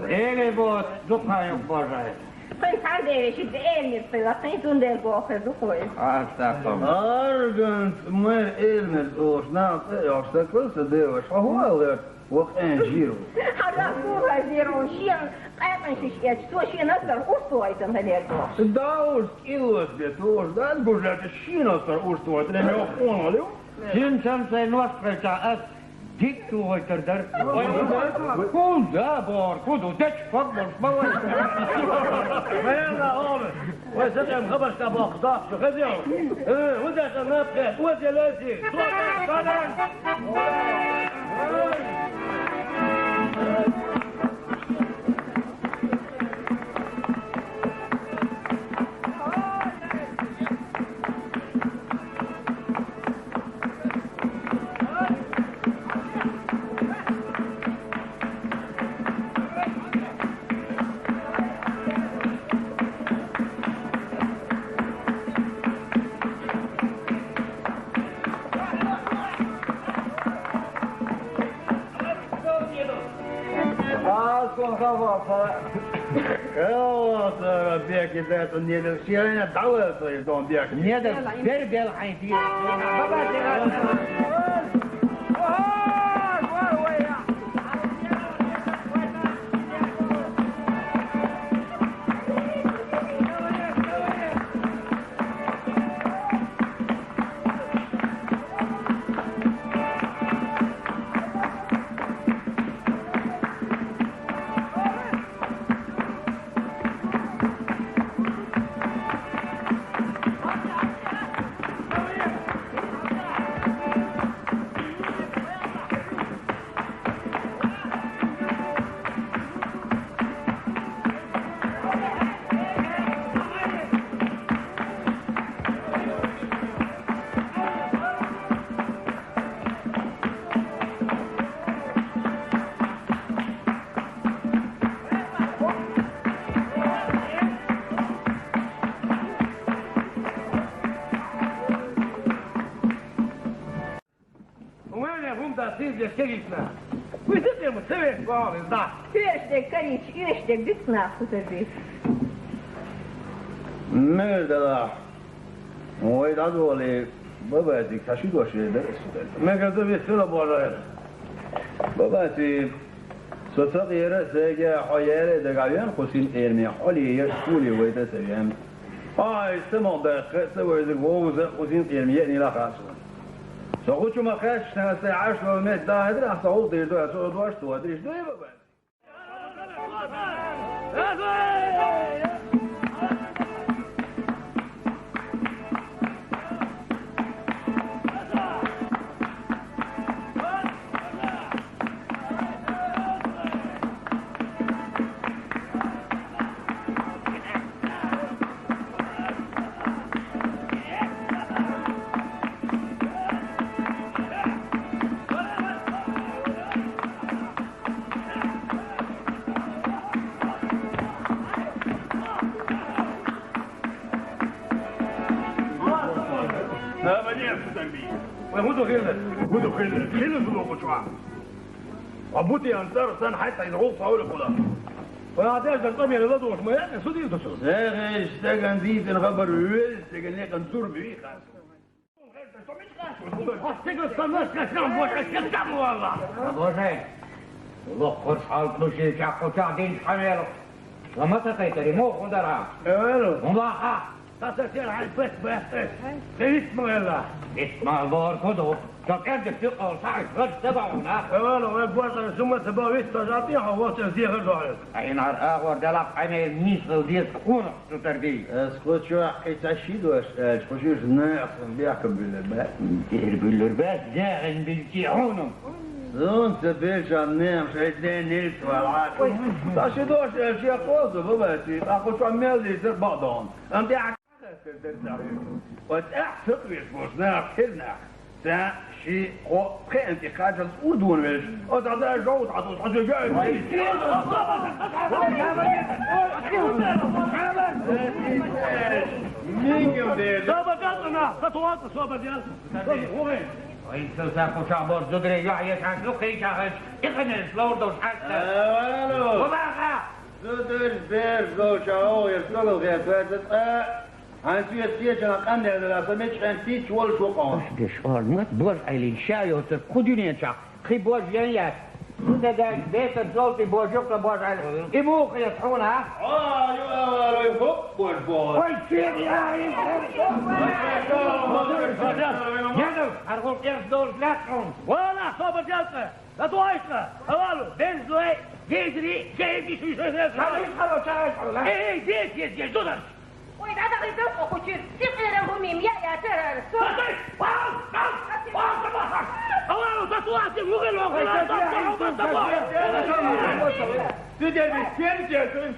Ele volt, dupályok bazsaj. Păi cadere și de elmi, pe la tăi unde gofe după el. Asta cum. Argant, mă elmi, o șnau, eu știu că să deu, și ahoală, o înjiru. Hala pura zero și în atunci și ești tu și în ăsta ustoi să înțelegă. Da, uștilos de tu, da, zbujeate și în ăsta ustoi, te ne-o pună, leu? Simțăm să-i noastră ca azi. Dictul oi tărdăr. Cum da, bor, cudu, deci fac bor, mă oi. Merda, homem, oi suntem hăbășca băhda, și hădeau. Unde să năpte, unde lăsi, toate, это не решение, дало это из дома бег. Нет, бербел хайди. de kerítne. Mi se mu tebe goli, da. Hülyeség, Karics, hülyeség, diszknál futazés. Merdela. Oj, dadoli, babáti, ha südosé, de Meg ez a vissza a balra. babáti, صوتك يرسل حياة دعوان خشين إرمي حالي يشكولي ويتسويهم استمع دقة سوى الجوز خشين إرمي يعني لا خاص سأقول شو ما خاش سنة 10 ومئة ده هذا أصعود ده أصعود واشتو أدريش ده بابا Abuti antar sen hatta يضغط حول كلها. وهذا ده طبيعي ده دوش ما يعني سودي ده سودي. ساغش تجن دي تنخبر ويل تجن لك نزور بيه خاص. أفتكر الصناعة كسام وش كسام والله. بوشي والله قرش حال كلوشي كاكو تعدين حميلو لما تقيتري مو خدرها أولو. مضاحة تسير على البيت بس. اسمه يلا. اسمع البار كدو كاكد تقل صعد غد تبعونا أولو يبغى ثم تبغى يستجابي هو تزيه الدار. أي نهار آخر دلق عميل ميسل ديس كونه تتردي اسكت شو حكيت عشيد واش خشوش ناس بيحكم بالباء. دير باللرباس داعن بالجيعونم زون تبيش النام شايدين نيلت والعاقل. تشيدوش اشياء قوزة باباتي. اخو شو عمال يصير بعضهم. انت وتأحسق يسبوسنا كلنا. تا شيء هو خير انت خارج ودون ويش. وتعطيها جوز عطوش جاي. مين يودي؟ صوبة جاتنا خطوات صوبة ديال. وين؟ ويسو ساكو شعبور زدري يعيش عن لقي شاهد يخنس لوردوش حتى أولو. وباقا زدر بير زو شاو يرسلوا غير فاتت. هنسوي السياج قمنا لا سمعتش انتي ولا شو قام. دشوار ما تبوش على الشاي وتخدوني انت خي بوش جنيات ده ده بيت الزولتي بوجوك بوش على يموخ يصحونها يا يفوق بوش بوش. والشيء يا يدو أرغل قرص دول لاتهم ولا صوبة جاتنا. لا توعيشنا. أولو بنزوي جيدري جيدي شو شو خلو شاي ايه جيد جدر. Ой, надо выдать, хочет. Сифлера гумим, я террор. أولو تطلعتي مغل وغلا. تدري بالسيرجة تقول